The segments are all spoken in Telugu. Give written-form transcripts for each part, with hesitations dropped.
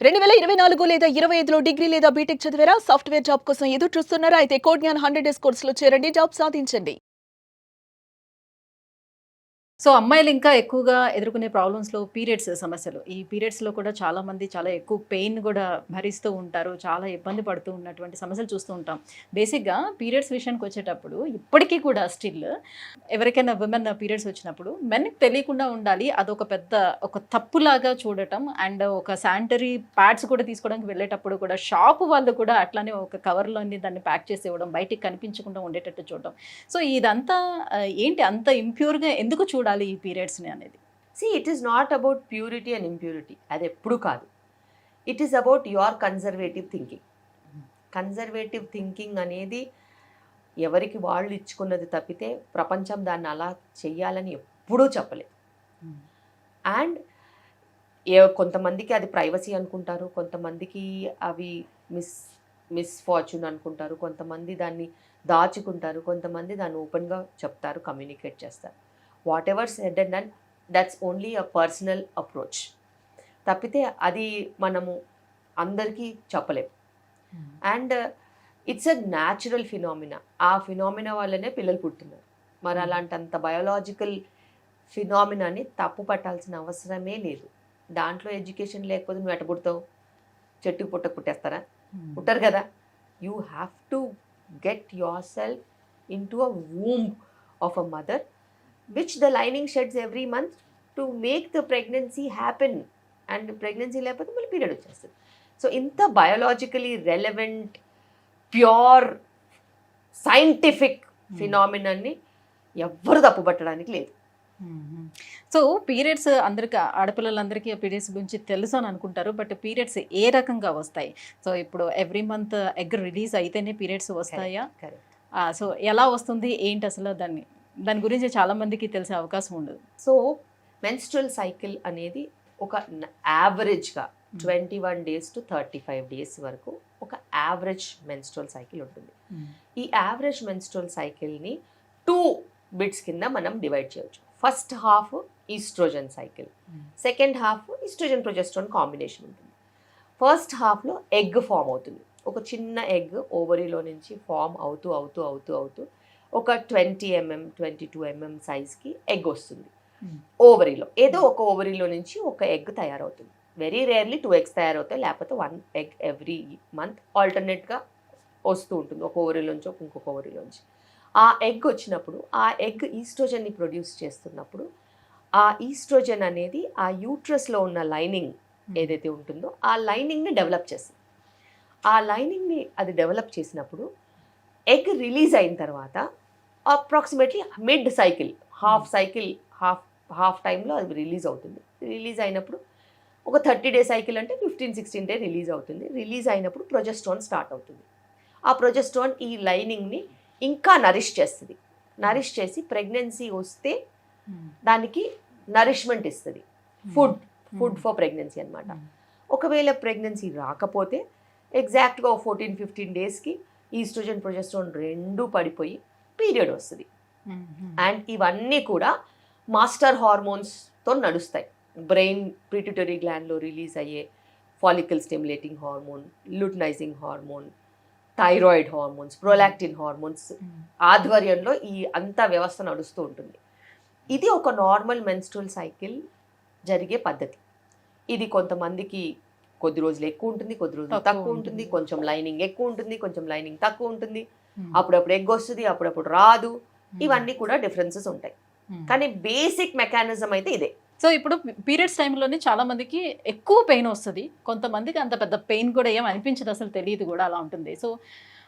2024 లేదా 25లో డిగ్రీ లేదా బీటెక్ చదివారా? సాఫ్ట్‌వేర్ జాబ్ కోసం ఎదురు చూస్తున్నారా? అయితే కోడ్ జ్ఞాన్ 100 డేస్ కోర్సులో చేరండి. జాబ్ సాధించండి. సో, అమ్మాయిలు ఇంకా ఎక్కువగా ఎదుర్కొనే ప్రాబ్లమ్స్‌లో పీరియడ్స్ సమస్యలు. ఈ పీరియడ్స్‌లో కూడా చాలామంది చాలా ఎక్కువ పెయిన్ గూడా భరిస్తూ ఉంటారు. చాలా ఇబ్బంది పడుతూ ఉన్నటువంటి సమస్యలు చూస్తూ ఉంటాం. బేసిక్‌గా పీరియడ్స్ విషయానికొచ్చేటప్పుడు ఇప్పటికీ కూడా స్టిల్ ఎవరికైనా విమెన్ పీరియడ్స్ వచ్చినప్పుడు మెన్‌కి తెలియకుండా ఉండాలి. అదొక పెద్ద ఒక తప్పులాగా చూడటం అండ్ ఒక శానిటరీ ప్యాడ్స్ కూడా తీసుకోవడానికి వెళ్ళేటప్పుడు కూడా షాపు వాళ్ళు కూడా అట్లానే ఒక కవర్‌లోని దాన్ని ప్యాక్ చేసి ఇవ్వడం, బయటికి కనిపించకుండా ఉండేటట్టు చూడడం. సో, ఇదంతా ఏంటి అంత ఇంప్యూర్‌గా ఎందుకు చూడాలి ఈ పీరియడ్స్‌ని అనేది? It is not about purity and impurity, అది ఎప్పుడు కాదు. It is about your conservative thinking. Conservative thinking అనేది ఎవరికి వాళ్ళు ఇచ్చుకున్నది తప్పితే ప్రపంచం దాన్ని అలా చెయ్యాలని ఎప్పుడూ చెప్పలేదు. అండ్ కొంతమందికి అది ప్రైవసీ అనుకుంటారు, కొంతమందికి అవి మిస్ఫార్చ్యూన్ అనుకుంటారు, కొంతమంది దాన్ని దాచుకుంటారు, కొంతమంది దాన్ని ఓపెన్గా చెప్తారు, కమ్యూనికేట్ చేస్తారు. What ever said and done, that's only a personal approach తప్పితే అది మనము అందరికీ చెప్పలేం. And it's a natural phenomena. ఆ ఫినామినా వల్లనే పిల్లలు పుట్టున్నారు. మరి అలాంటంత బయోలాజికల్ ఫినామినాని తప్పు పట్టాల్సిన అవసరమే లేదు. దాంట్లో ఎడ్యుకేషన్ లేకపోతే నువ్వు ఎట్ట పుడతావు? చెట్టుకు పుట్టేస్తారా? పుట్టరు కదా. You have to get your self in to a womb of a mother which the lining sheds every month to make the pregnancy happen. And pregnancy లేకపోతే మళ్ళీ పీరియడ్ వచ్చేస్తుంది. సో ఇంత బయోలాజికలీ రెలవెంట్ ప్యూర్ సైంటిఫిక్ ఫినామినాన్ని ఎవ్వరు తప్పుపట్టడానికి లేదు. సో, పీరియడ్స్ అందరికి ఆడపిల్లలందరికీ పీరియడ్స్ గురించి తెలుసు అని అనుకుంటారు. బట్ పీరియడ్స్ ఏ రకంగా వస్తాయి? సో, ఇప్పుడు ఎవ్రీ మంత్ ఎగ్ రిలీజ్ అయితేనే పీరియడ్స్ వస్తాయా? కరెక్ట్. సో, ఎలా వస్తుంది? ఏంటి అసలు దాని గురించి చాలా మందికి తెలిసే అవకాశం ఉండదు. సో మెన్స్ట్రువల్ సైకిల్ అనేది ఒక యావరేజ్గా 21 days to 35 days వరకు ఒక యావరేజ్ మెన్స్ట్రువల్ సైకిల్ ఉంటుంది. ఈ యావరేజ్ మెన్స్ట్రువల్ సైకిల్ని 2 బిట్స్ కింద మనం డివైడ్ చేయవచ్చు. First half estrogen cycle, second half estrogen progesterone combination ఉంటుంది. ఫస్ట్ హాఫ్లో ఎగ్ ఫామ్ అవుతుంది. ఒక చిన్న ఎగ్ ఓవరీలో నుంచి ఫామ్ అవుతూ అవుతూ అవుతూ అవుతూ ఒక 20 mm 22 mm సైజ్కి ఎగ్ వస్తుంది. ఓవరీలో ఏదో ఒక ఓవరీలో నుంచి ఒక ఎగ్ తయారవుతుంది. వెరీ రేర్లీ 2 eggs తయారవుతాయి, లేకపోతే 1 egg ఎవ్రీ మంత్ ఆల్టర్నేట్గా వస్తూ ఉంటుంది. ఒక ఓవరీలోంచి ఇంకొక ఓవరీలోంచి ఆ ఎగ్ వచ్చినప్పుడు ఆ ఎగ్ ఈస్ట్రోజన్ని ప్రొడ్యూస్ చేస్తున్నప్పుడు ఆ ఈస్ట్రోజన్ అనేది ఆ యూట్రస్లో ఉన్న లైనింగ్ ఏదైతే ఉంటుందో ఆ లైనింగ్ని డెవలప్ చేస్తుంది. ఆ లైనింగ్ని అది డెవలప్ చేసినప్పుడు ఎగ్ రిలీజ్ అయిన తర్వాత అప్రాక్సిమేట్లీ మిడ్ సైకిల్, హాఫ్ టైంలో అది రిలీజ్ అవుతుంది. రిలీజ్ అయినప్పుడు ఒక 30 day సైకిల్ అంటే 15-16 day రిలీజ్ అవుతుంది. రిలీజ్ అయినప్పుడు ప్రొజెస్ట్రాన్ స్టార్ట్ అవుతుంది. ఆ ప్రొజెస్ట్రాన్ ఈ లైనింగ్ని ఇంకా నరిష్ చేస్తుంది. నరిష్ చేసి ప్రెగ్నెన్సీ వస్తే దానికి నరిష్మెంట్ ఇస్తుంది. ఫుడ్ ఫర్ ప్రెగ్నెన్సీ అనమాట. ఒకవేళ ప్రెగ్నెన్సీ రాకపోతే ఎగ్జాక్ట్గా 14-15 daysకి ఈస్ట్రోజన్ ప్రొజెస్ట్రాన్ రెండూ పడిపోయి పీరియడ్ వస్తుంది. అండ్ ఇవన్నీ కూడా మాస్టర్ హార్మోన్స్తో నడుస్తాయి. బ్రెయిన్ పిట్యూటరీ గ్లాండ్లో రిలీజ్ అయ్యే follicle stimulating hormone, luteinizing hormone, thyroid hormones, prolactin hormones ఆధ్వర్యంలో ఈ అంతా వ్యవస్థ నడుస్తూ ఉంటుంది. ఇది ఒక నార్మల్ మెన్స్ట్రువల్ సైకిల్ జరిగే పద్ధతి. ఇది కొంతమందికి కొద్ది రోజులు ఎక్కువ ఉంటుంది, కొద్ది రోజులు తక్కువ ఉంటుంది, కొంచెం లైనింగ్ ఎక్కువ ఉంటుంది, కొంచెం లైనింగ్ తక్కువ ఉంటుంది, అప్పుడప్పుడు ఎగ్ వస్తుంది, అప్పుడప్పుడు రాదు. ఇవన్నీ కూడా డిఫరెన్సెస్ ఉంటాయి. కానీ బేసిక్ మెకానిజం అయితే ఇదే. సో, ఇప్పుడు పీరియడ్స్ టైంలోనే చాలా మందికి ఎక్కువ పెయిన్ వస్తుంది. కొంతమందికి అంత పెద్ద పెయిన్ కూడా ఏం అనిపించదు, అసలు తెలియదు కూడా, అలా ఉంటుంది. సో,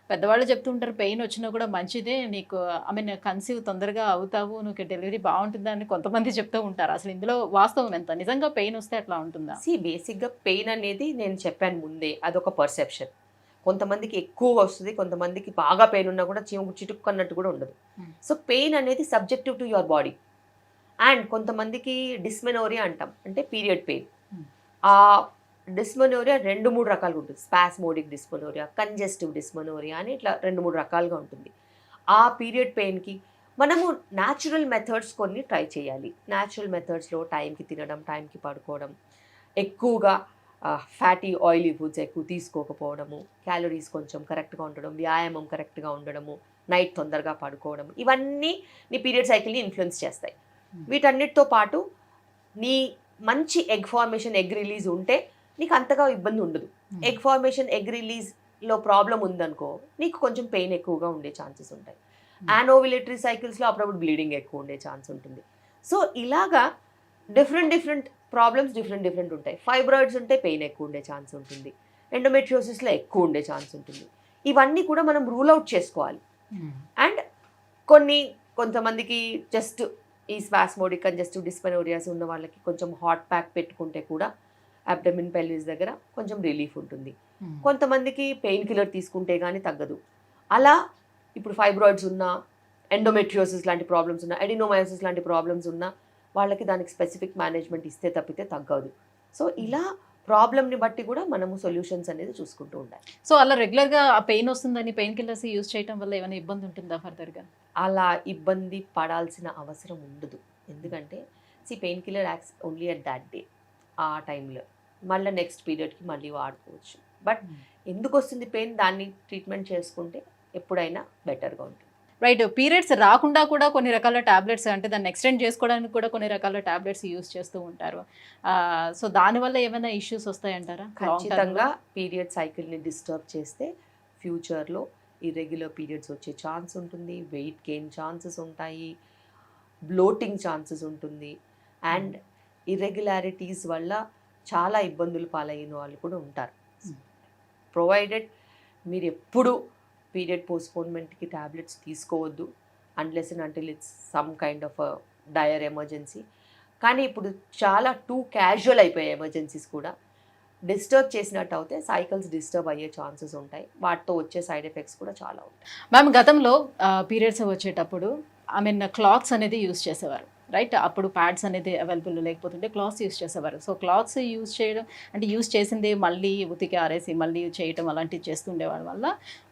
పెద్దవాళ్ళు చెప్తుంటారు పెయిన్ వచ్చినా కూడా మంచిదే, నీకు కన్సీవ్ తొందరగా అవుతావు, నీకు డెలివరీ బాగుంటుందా అని కొంతమంది చెప్తూ ఉంటారు. అసలు ఇందులో వాస్తవం ఎంత? నిజంగా పెయిన్ వస్తే అట్లా ఉంటుందా? బేసిక్గా పెయిన్ అనేది నేను చెప్పాను ముందే, అదొక పర్సెప్షన్. కొంతమందికి ఎక్కువ వస్తుంది, కొంతమందికి బాగా పెయిన్ ఉన్నా కూడా చిటుక్కన్నట్టు కూడా ఉండదు. సో పెయిన్ అనేది subjective to your body. And కొంతమందికి డిస్మెనోరియా అంటాం, అంటే పీరియడ్ పెయిన్. ఆ డిస్మెనోరియా 2-3 రకాలుగా ఉంటుంది. స్పాస్మోడిక్ డిస్మెనోరియా, కంజెస్టివ్ డిస్మెనోరియా అని ఇట్లా 2-3 రకాలుగా ఉంటుంది. ఆ పీరియడ్ పెయిన్కి మనము న్యాచురల్ మెథడ్స్ కొన్ని ట్రై చేయాలి. న్యాచురల్ మెథడ్స్లో టైంకి తినడం, టైంకి పడుకోవడం, ఎక్కువగా ఫ్యాటీ ఆయిలీ ఫుడ్స్ ఎక్కువ తీసుకోకపోవడము, క్యాలరీస్ కొంచెం కరెక్ట్గా ఉండడం, వ్యాయామం కరెక్ట్గా ఉండడము, నైట్ తొందరగా పడుకోవడం, ఇవన్నీ నీ పీరియడ్ సైకిల్ని ఇన్ఫ్లుయెన్స్ చేస్తాయి. వీటన్నిటితో పాటు నీ మంచి ఎగ్ ఫార్మేషన్, ఎగ్ రిలీజ్ ఉంటే నీకు అంతగా ఇబ్బంది ఉండదు. ఎగ్ ఫార్మేషన్, ఎగ్ రిలీజ్లో ప్రాబ్లం ఉందనుకో నీకు కొంచెం పెయిన్ ఎక్కువగా ఉండే ఛాన్సెస్ ఉంటాయి. యానోవిలేటరీ సైకిల్స్లో అప్పుడప్పుడు బ్లీడింగ్ ఎక్కువ ఉండే ఛాన్స్ ఉంటుంది. సో ఇలాగా డిఫరెంట్ ప్రాబ్లమ్స్ డిఫరెంట్ ఉంటాయి. ఫైబ్రాయిడ్స్ ఉంటే పెయిన్ ఎక్కువ ఉండే ఛాన్స్ ఉంటుంది, ఎండోమెట్రియోసిస్లో ఎక్కువ ఉండే ఛాన్స్ ఉంటుంది. ఇవన్నీ కూడా మనం రూల్ అవుట్ చేసుకోవాలి. అండ్ కొంతమందికి జస్ట్ ఈ స్పాస్మోడిక్ కంజెస్టివ్ డిస్పెనోరియాస్ ఉన్న వాళ్ళకి కొంచెం హాట్ ప్యాక్ పెట్టుకుంటే కూడా అబ్డమిన్ పెల్విస్ దగ్గర కొంచెం రిలీఫ్ ఉంటుంది. కొంతమందికి పెయిన్ కిల్లర్ తీసుకుంటే కానీ తగ్గదు. అలా ఇప్పుడు ఫైబ్రాయిడ్స్ ఉన్నా, ఎండోమెట్రియోసిస్ లాంటి ప్రాబ్లమ్స్ ఉన్నా, అడినోమయోసిస్ లాంటి ప్రాబ్లమ్స్ ఉన్నా వాళ్ళకి దానికి స్పెసిఫిక్ మేనేజ్మెంట్ ఇస్తే తప్పితే తగ్గదు. సో ఇలా ప్రాబ్లమ్ని బట్టి కూడా మనము సొల్యూషన్స్ అనేది చూసుకుంటూ ఉండాలి. సో అలా రెగ్యులర్గా ఆ పెయిన్ వస్తుందని పెయిన్ కిల్లర్స్ యూజ్ చేయడం వల్ల ఏమైనా ఇబ్బంది ఉంటుందా ఫర్దర్గా? అలా ఇబ్బంది పడాల్సిన అవసరం ఉండదు. ఎందుకంటే pain killer acts only at that day, ఆ టైంలో. మళ్ళీ నెక్స్ట్ పీరియడ్కి మళ్ళీ వాడుకోవచ్చు. బట్ ఎందుకు వస్తుంది పెయిన్, దాన్ని ట్రీట్మెంట్ చేసుకుంటే ఎప్పుడైనా బెటర్గా ఉంటుంది. రైట్. పీరియడ్స్ రాకుండా కూడా కొన్ని రకాల టాబ్లెట్స్, అంటే దాన్ని ఎక్స్టెండ్ చేసుకోవడానికి కూడా కొన్ని రకాల టాబ్లెట్స్ యూజ్ చేస్తూ ఉంటారు. సో దానివల్ల ఏమైనా ఇష్యూస్ వస్తాయంటారా? ఖచ్చితంగా పీరియడ్ సైకిల్ని డిస్టర్బ్ చేస్తే ఫ్యూచర్లో ఇర్రెగ్యులర్ పీరియడ్స్ వచ్చే ఛాన్స్ ఉంటుంది, వెయిట్ గెయిన్ ఛాన్సెస్ ఉంటాయి, బ్లోటింగ్ ఛాన్సెస్ ఉంటుంది. అండ్ ఇర్రెగ్యులారిటీస్ వల్ల చాలా ఇబ్బందులు పాలైన వాళ్ళు కూడా ఉంటారు. ప్రొవైడెడ్ మీరు ఎప్పుడు పీరియడ్ పోస్ట్పోన్మెంట్కి ట్యాబ్లెట్స్ తీసుకోవద్దు unless and until it's some kind of dire emergency. కానీ ఇప్పుడు చాలా టూ క్యాజువల్ అయిపోయాయి ఎమర్జెన్సీస్ కూడా. డిస్టర్బ్ చేసినట్టు అయితే సైకిల్స్ డిస్టర్బ్ అయ్యే ఛాన్సెస్ ఉంటాయి. వాటితో వచ్చే సైడ్ ఎఫెక్ట్స్ కూడా చాలా ఉంటాయి. మ్యామ్, గతంలో పీరియడ్స్ వచ్చేటప్పుడు క్లాత్స్ అనేది యూజ్ చేసేవారు, రైట్? అప్పుడు ప్యాడ్స్ అనేది అవైలబుల్ లేకపోతుంటే క్లాత్స్ యూజ్ చేసేవారు. సో క్లాత్స్ యూజ్ చేయడం అంటే యూజ్ చేసింది మళ్ళీ ఉతికి ఆరేసి మళ్ళీ చేయటం అలాంటివి చేస్తుండేవాడి వల్ల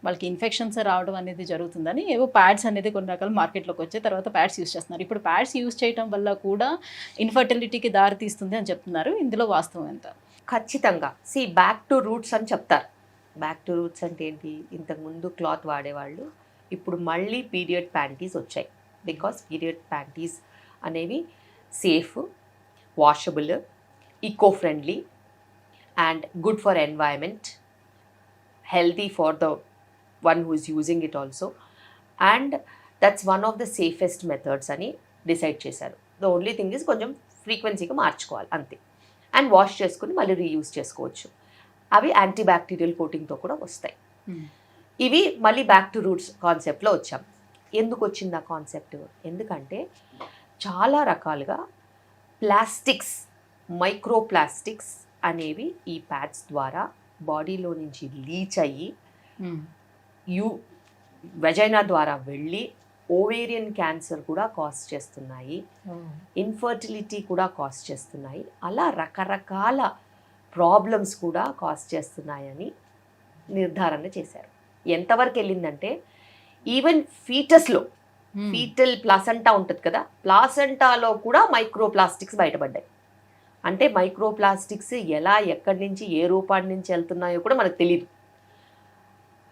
వాళ్ళకి ఇన్ఫెక్షన్స్ రావడం అనేది జరుగుతుందని ఏవో ప్యాడ్స్ అనేది కొన్ని రకాల మార్కెట్లోకి వచ్చే తర్వాత ప్యాడ్స్ యూజ్ చేస్తున్నారు. ఇప్పుడు ప్యాడ్స్ యూజ్ చేయడం వల్ల కూడా ఇన్ఫర్టిలిటీకి దారి తీస్తుంది అని చెప్తున్నారు. ఇందులో వాస్తవం ఎంత? ఖచ్చితంగా బ్యాక్ టు రూట్స్ అని చెప్తారు. బ్యాక్ టు రూట్స్ అంటే ఏంటి? ఇంతకుముందు క్లాత్ వాడేవాళ్ళు, ఇప్పుడు మళ్ళీ పీరియడ్ ప్యాంటీస్ వచ్చాయి. బికాస్ పీరియడ్ ప్యాంటీస్ అనేవి safe, washable, eco friendly and good for environment, healthy for the one who is using it also, and that's one of the safest methods అని డిసైడ్ చేశారు. ద ఓన్లీ థింగ్ ఇస్ కొంచెం ఫ్రీక్వెన్సీగా మార్చుకోవాలి అంతే. అండ్ వాష్ చేసుకుని మళ్ళీ రీయూజ్ చేసుకోవచ్చు. అవి యాంటీ బ్యాక్టీరియల్ కోటింగ్తో కూడా వస్తాయి. ఇవి మళ్ళీ బ్యాక్ టు రూట్స్ కాన్సెప్ట్లో వచ్చాం. ఎందుకు వచ్చింది ఆ కాన్సెప్ట్? ఎందుకంటే చాలా రకాలుగా ప్లాస్టిక్స్, మైక్రో ప్లాస్టిక్స్ అనేవి ఈ ప్యాడ్స్ ద్వారా బాడీలో నుంచి లీచ్ అయ్యి వెజైనా ద్వారా వెళ్ళి ఓవేరియన్ క్యాన్సర్ కూడా కాజ్ చేస్తున్నాయి, ఇన్ఫర్టిలిటీ కూడా కాజ్ చేస్తున్నాయి, అలా రకరకాల ప్రాబ్లమ్స్ కూడా కాజ్ చేస్తున్నాయని నిర్ధారణ చేశారు. ఎంతవరకు వెళ్ళిందంటే ఈవెన్ ఫీటస్లో, ఫీటల్ ప్లాసెంటా ఉంటుంది కదా, ప్లాసెంటాలో కూడా మైక్రో ప్లాస్టిక్స్ బయటపడ్డాయి. అంటే మైక్రో ప్లాస్టిక్స్ ఎలా, ఎక్కడి నుంచి, ఏ రూపాన్ని నుంచి వెళ్తున్నాయో కూడా మనకు తెలియదు.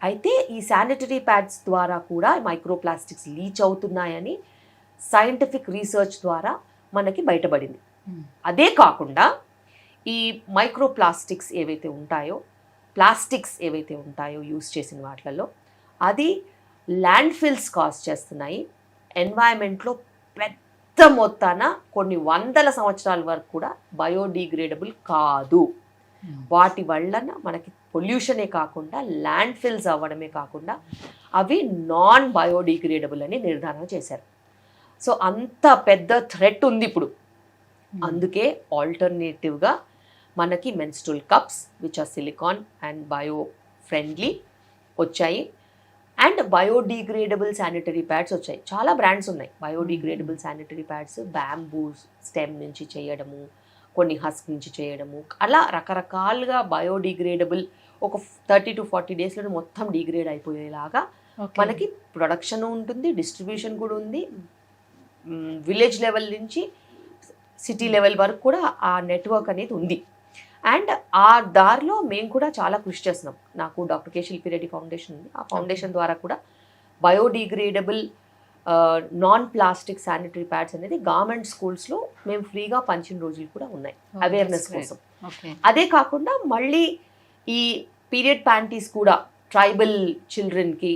అయితే ఈ శానిటరీ ప్యాడ్స్ ద్వారా కూడా మైక్రో ప్లాస్టిక్స్ లీచ్ అవుతున్నాయని సైంటిఫిక్ రీసెర్చ్ ద్వారా మనకి బయటపడింది. అదే కాకుండా ఈ మైక్రో ప్లాస్టిక్స్ ఏవైతే ఉంటాయో, ప్లాస్టిక్స్ ఏవైతే ఉంటాయో యూస్ చేసిన వాటిలలో అది ల్యాండ్ ఫిల్స్ కాజ్ చేస్తున్నాయి. ఎన్వైరన్మెంట్లో పెద్ద మొత్తాన కొన్ని వందల సంవత్సరాల వరకు కూడా బయోడిగ్రేడబుల్ కాదు. వాటి వలన మనకి పొల్యూషనే కాకుండా ల్యాండ్ ఫిల్స్ అవ్వడమే కాకుండా అవి నాన్ బయోడిగ్రేడబుల్ అని నిర్ధారణ చేశారు. సో అంత పెద్ద థ్రెట్ ఉంది ఇప్పుడు. అందుకే ఆల్టర్నేటివ్గా మనకి menstrual cups which are silicone and bio friendly వచ్చాయి. అండ్ బయోడిగ్రేడబుల్ శానిటరీ ప్యాడ్స్ వచ్చాయి. చాలా బ్రాండ్స్ ఉన్నాయి biodegradable sanitary pads. Bamboo stem నుంచి చేయడము, కొన్ని హస్క్ నుంచి చేయడము, అలా రకరకాలుగా బయోడిగ్రేడబుల్ ఒక 30 to 40 డేస్లో మొత్తం డిగ్రేడ్ అయిపోయేలాగా మనకి ప్రొడక్షన్ ఉంటుంది, డిస్ట్రిబ్యూషన్ కూడా ఉంది. విలేజ్ లెవెల్ నుంచి సిటీ లెవెల్ వరకు కూడా ఆ నెట్వర్క్ అనేది ఉంది. అండ్ ఆ దారిలో మేము కూడా చాలా కృషి చేస్తున్నాం. నాకు డాక్టర్ కే శిల్పి రెడ్డి ఫౌండేషన్ ఉంది. ఆ ఫౌండేషన్ ద్వారా కూడా biodegradable non plastic sanitary pads అనేది గవర్నమెంట్ స్కూల్స్లో మేము ఫ్రీగా పంచిన రోజులు కూడా ఉన్నాయి అవేర్నెస్ కోసం. అదే కాకుండా మళ్ళీ ఈ పీరియడ్ ప్యాంటీస్ కూడా ట్రైబల్ చిల్డ్రన్కి,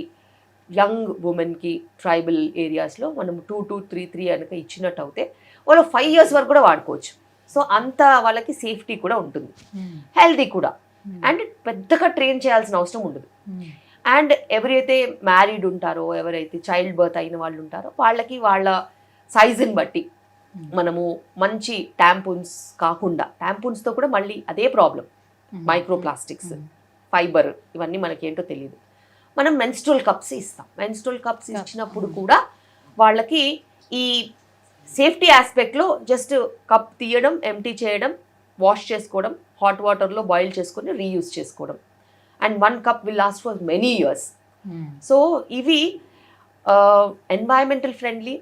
యంగ్ ఉమెన్కి ట్రైబల్ ఏరియాస్లో మనం 2-3 కనుక ఇచ్చినట్టు అయితే వాళ్ళు 5 years వరకు కూడా వాడుకోవచ్చు. సో అంత వాళ్ళకి సేఫ్టీ కూడా ఉంటుంది, హెల్తీ కూడా, అండ్ పెద్దగా ట్రైన్ చేయాల్సిన అవసరం ఉండదు. అండ్ ఎవరైతే మ్యారీడ్ ఉంటారో, ఎవరైతే చైల్డ్ బర్త్ అయిన వాళ్ళు ఉంటారో వాళ్ళకి వాళ్ళ సైజుని బట్టి మనము మంచి ట్యాంపూన్స్ కాకుండా, ట్యాంపూన్స్తో కూడా మళ్ళీ అదే ప్రాబ్లం, మైక్రో ప్లాస్టిక్స్, ఫైబర్, ఇవన్నీ మనకి ఏంటో తెలియదు. మనం మెన్స్ట్రువల్ కప్స్ ఇస్తాం. మెన్స్ట్రువల్ కప్స్ ఇచ్చినప్పుడు కూడా వాళ్ళకి ఈ సేఫ్టీ ఆస్పెక్ట్లో జస్ట్ కప్ తీయడం, ఎంటీ చేయడం, వాష్ చేసుకోవడం, హాట్ వాటర్లో బాయిల్ చేసుకొని రీయూజ్ చేసుకోవడం, and 1 cup will last for many years. So ఇవి ఎన్వైరన్మెంటల్ ఫ్రెండ్లీ,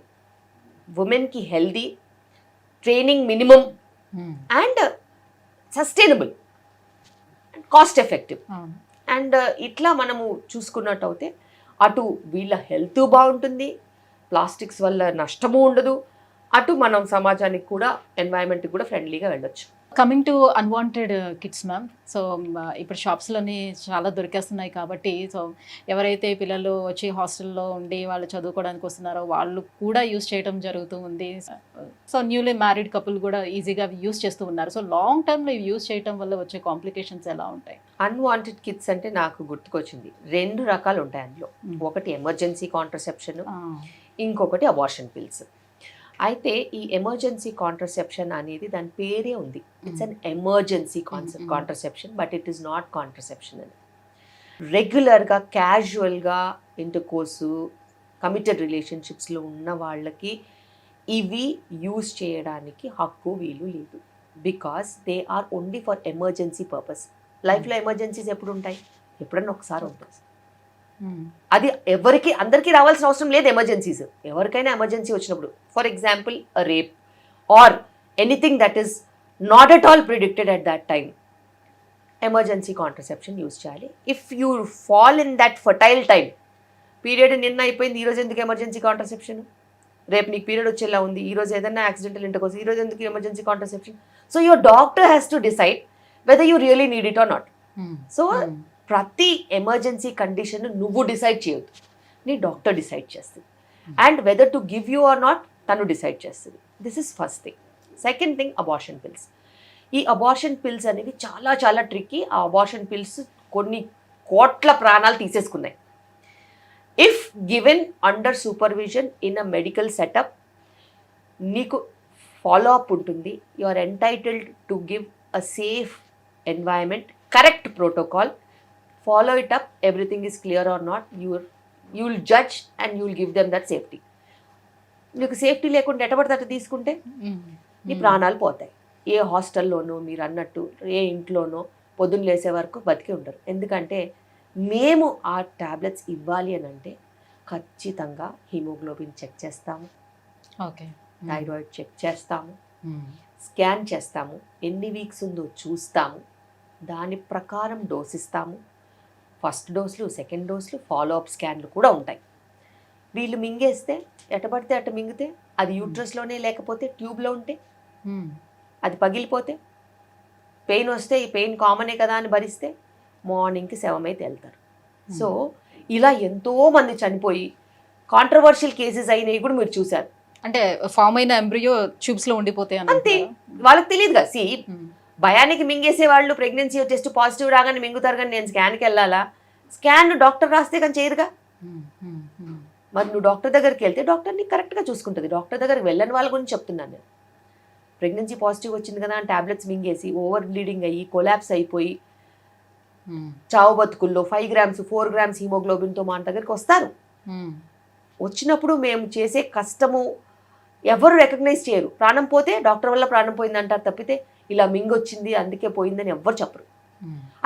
ఉమెన్కి healthy, training minimum, and sustainable, cost effective. And ఇట్లా మనము చూసుకున్నట్టు అయితే అటు వీళ్ళ హెల్త్ బాగుంటుంది, ప్లాస్టిక్స్ వల్ల నష్టము ఉండదు, అటు మనం సమాజానికి కూడా, ఎన్వైరన్మెంట్కి కూడా ఫ్రెండ్లీగా వెళ్ళొచ్చు. Coming to unwanted kids ma'am, so ఇప్పుడు షాప్స్లోని చాలా దొరికేస్తున్నాయి కాబట్టి, సో ఎవరైతే పిల్లలు వచ్చి హాస్టల్లో ఉండి వాళ్ళు చదువుకోవడానికి వస్తున్నారో వాళ్ళు కూడా యూస్ చేయడం జరుగుతూ ఉంది. సో న్యూలీ మ్యారీడ్ కపుల్ కూడా ఈజీగా యూస్ చేస్తూ ఉన్నారు. సో లాంగ్ టర్మ్లో ఇవి యూస్ చేయడం వల్ల వచ్చే కాంప్లికేషన్స్ ఎలా ఉంటాయి? అన్వాంటెడ్ కిడ్స్ అంటే నాకు గుర్తుకొచ్చింది, 2 రకాలు ఉంటాయి అందులో. ఒకటి ఎమర్జెన్సీ కాంట్రసెప్షన్, ఇంకొకటి అబార్షన్ పిల్స్. అయితే ఈ ఎమర్జెన్సీ కాంట్రసెప్షన్ అనేది దాని పేరే ఉంది, it's an emergency contraception, but it is not contraception అని. రెగ్యులర్గా క్యాజువల్గా ఇంటర్కోర్సు, కమిటెడ్ రిలేషన్షిప్స్లో ఉన్న వాళ్ళకి ఇవి యూజ్ చేయడానికి హక్కు వీలు లేదు, because they are only for emergency purpose. లైఫ్లో ఎమర్జెన్సీస్ ఎప్పుడు ఉంటాయి? ఎప్పుడన్నా ఒకసారి ఉంటుంది. అది ఎవరికి, అందరికీ రావాల్సిన అవసరం లేదు ఎమర్జెన్సీస్. ఎవరికైనా ఎమర్జెన్సీ వచ్చినప్పుడు, for example rape or anything that is not at all predicted at that time, emergency contraception use చేయాలి. If you fall in that fertile time, period నిన్న అయిపోయింది, ఈరోజు ఎందుకు ఎమర్జెన్సీ కాంట్రసెప్షన్? రేపు నీకు పీరియడ్ వచ్చేలా ఉంది, ఈరోజు ఏదైనా యాక్సిడెంటల్ ఇంటర్కోర్స్, ఈరోజు ఎందుకు emergency contraception? So your doctor has to decide whether you really need it or not. So ప్రతి ఎమర్జెన్సీ కండిషన్ నువ్వు డిసైడ్ చేయొద్దు, నీ డాక్టర్ డిసైడ్ చేస్తుంది. And whether to give you or not తను డిసైడ్ చేస్తుంది. This is first thing. Second thing, abortion pills. ఈ అబార్షన్ పిల్స్ అనేవి చాలా చాలా ట్రిక్కీ. ఆ అబార్షన్ పిల్స్ కొన్ని కోట్ల ప్రాణాలు తీసేసుకున్నాయి. If given under supervision in a medical setup, నీకు ఫాలో అప్ ఉంటుంది. You are entitled to give a safe environment, correct protocol, follow it up, everything is clear or not, you will judge and you will give them that safety. మీకు సేఫ్టీ లేకుండా ఎటబడితే అటు తీసుకుంటే నీ ప్రాణాలు పోతాయి. ఏ హాస్టల్లోనో మీరు అన్నట్టు ఏ ఇంట్లోనో పొద్దున్న లేసే వరకు బతికి ఉండరు. ఎందుకంటే మేము ఆ ట్యాబ్లెట్స్ ఇవ్వాలి అని అంటే ఖచ్చితంగా హిమోగ్లోబిన్ చెక్ చేస్తాము, ఓకే, థైరాయిడ్ చెక్ చేస్తాము, స్కాన్ చేస్తాము, ఎన్ని వీక్స్ ఉందో చూస్తాము, దాని ప్రకారం డోస్ ఇస్తాము. ఫస్ట్ డోసులు, సెకండ్ డోసులు, ఫాలో అప్ స్కాన్లు కూడా ఉంటాయి. వీళ్ళు మింగేస్తే, ఎటబడితే అటు మింగితే, అది యూట్రస్లోనే లేకపోతే ట్యూబ్లో ఉంటే, అది పగిలిపోతే, పెయిన్ వస్తే ఈ పెయిన్ కామనే కదా అని భరిస్తే మార్నింగ్కి శవమై తేలుతారు. సో ఇలా ఎంతోమంది చనిపోయి కాంట్రవర్షియల్ కేసెస్ అయినవి కూడా మీరు చూశారు. అంటే ఫామ్ అయిన ఎంబ్రియో ట్యూబ్స్లో ఉండిపోతాయి అంతే, వాళ్ళకి తెలియదు కదా. సి భయానికి మింగేసే వాళ్ళు ప్రెగ్నెన్సీ టెస్ట్ పాజిటివ్ రాగానే మింగుతారు, కానీ నేను స్కాన్కి వెళ్ళాలా? స్కాన్ డాక్టర్ రాస్తే కానీ చేయదుగా. మరి నువ్వు డాక్టర్ దగ్గరికి వెళ్తే డాక్టర్ నీకు కరెక్ట్గా చూసుకుంటుంది. డాక్టర్ దగ్గరికి వెళ్ళని వాళ్ళ గురించి చెప్తున్నాను నేను. ప్రెగ్నెన్సీ పాజిటివ్ వచ్చింది కదా అని టాబ్లెట్స్ మింగేసి ఓవర్ బ్లీడింగ్ అయ్యి కొలాప్స్ అయిపోయి చావు బతుకుల్లో 5 grams 4 grams హీమోగ్లోబిన్తో మా దగ్గరికి వస్తారు. వచ్చినప్పుడు మేము చేసే కష్టము ఎవరు రికగ్నైజ్ చేయరు. ప్రాణం పోతే డాక్టర్ వల్ల ప్రాణం పోయింది అంటారు తప్పితే ఇలా మింగొచ్చింది అందుకే పోయిందని ఎవ్వరు చెప్పరు.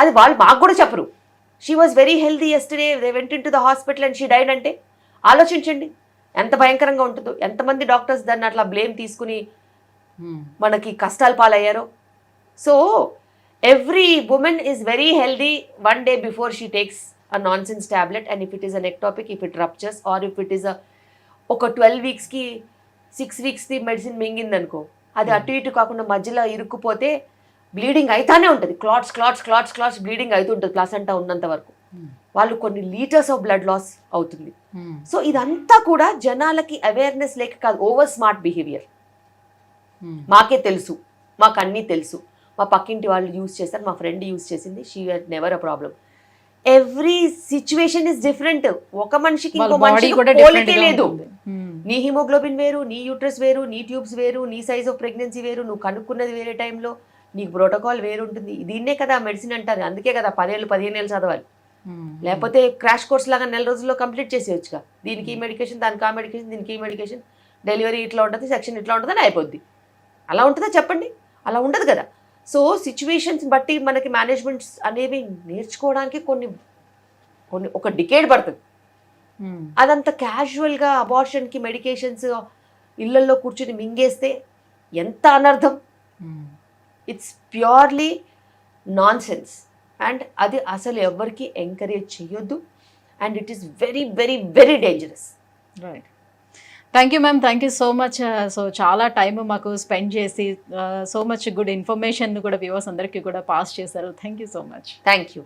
అది వాళ్ళు మాకు కూడా చెప్పరు. She was very healthy yesterday, they went in to the hospital and she died అంటే ఆలోచించండి ఎంత భయంకరంగా ఉంటుందో. ఎంతమంది డాక్టర్స్ దాన్ని అట్లా బ్లేమ్ తీసుకుని మనకి కష్టాలు పాలయ్యారో. So Every woman is very healthy one day before she takes a nonsense tablet, and if it is an ectopic, if it ruptures, or if it is ఒక 12 వీక్స్కి 6 వీక్స్ది మెడిసిన్ మింగిందనుకో, అది అటు ఇటు కాకుండా మధ్యలో ఇరుక్కుపోతే బ్లీడింగ్ అయితానే ఉంటుంది, clots clots clots clots bleeding అవుతుంటుంది ప్లాసెంటా ఉన్నంత వరకు. వాళ్ళు కొన్ని లీటర్స్ ఆఫ్ బ్లడ్ లాస్ అవుతుంది. సో ఇదంతా కూడా జనాలకి అవేర్నెస్ లేక కాదు, ఓవర్ స్మార్ట్ బిహేవియర్. మాకే తెలుసు, మాకు అన్నీ తెలుసు, మా పక్కింటి వాళ్ళు యూజ్ చేస్తారు, మా ఫ్రెండ్ యూజ్ చేసింది, she had never a problem. Every situation is different. ఒక మనిషికి ఇంకో మనిషికి పోలికే లేదు. నీ హిమోగ్లోబిన్ వేరు, నీ యూట్రస్ వేరు, నీ ట్యూబ్స్ వేరు, నీ సైజ్ ఆఫ్ ప్రెగ్నెన్సీ వేరు, నువ్వు కనుక్కున్నది వేరే టైంలో, నీకు ప్రోటోకాల్ వేరు ఉంటుంది. దీన్నే కదా మెడిసిన్ అంటారు. అందుకే కదా 10 ఏళ్ళు 15 ఏళ్ళు చదవాలి. లేకపోతే క్రాష్ కోర్స్ లాగా 4 రోజుల్లో కంప్లీట్ చేసేయచ్చుగా. దీనికి ఈ మెడికేషన్, దానికి ఆ మెడికేషన్, దీనికి ఈ మెడికేషన్, డెలివరీ ఇట్లా ఉంటుంది, సెక్షన్ ఇట్లా ఉంటుంది అని అయిపోద్ది. అలా ఉంటుందా చెప్పండి? అలా ఉండదు కదా. సో సిచ్యువేషన్స్ బట్టి మనకి మేనేజ్మెంట్స్ అనేవి నేర్చుకోవడానికి కొన్ని ఒక డికేడ్ పడుతుంది. అదంత క్యాజువల్గా అబార్షన్కి మెడికేషన్స్ ఇళ్లల్లో కూర్చుని మింగేస్తే ఎంత అనర్థం. It's purely non sense, and అది అసలు ఎవరికి ఎంకరేజ్ చేయొద్దు, and it is very very very dangerous. Right. Thank you ma'am, thank you so much. So చాలా టైం మాకు స్పెండ్ చేసి సో మచ్ గుడ్ ఇన్ఫర్మేషన్ కూడా వ్యూవర్స్ అందరికీ కూడా పాస్ చేశారు. Thank you so much. Thank you.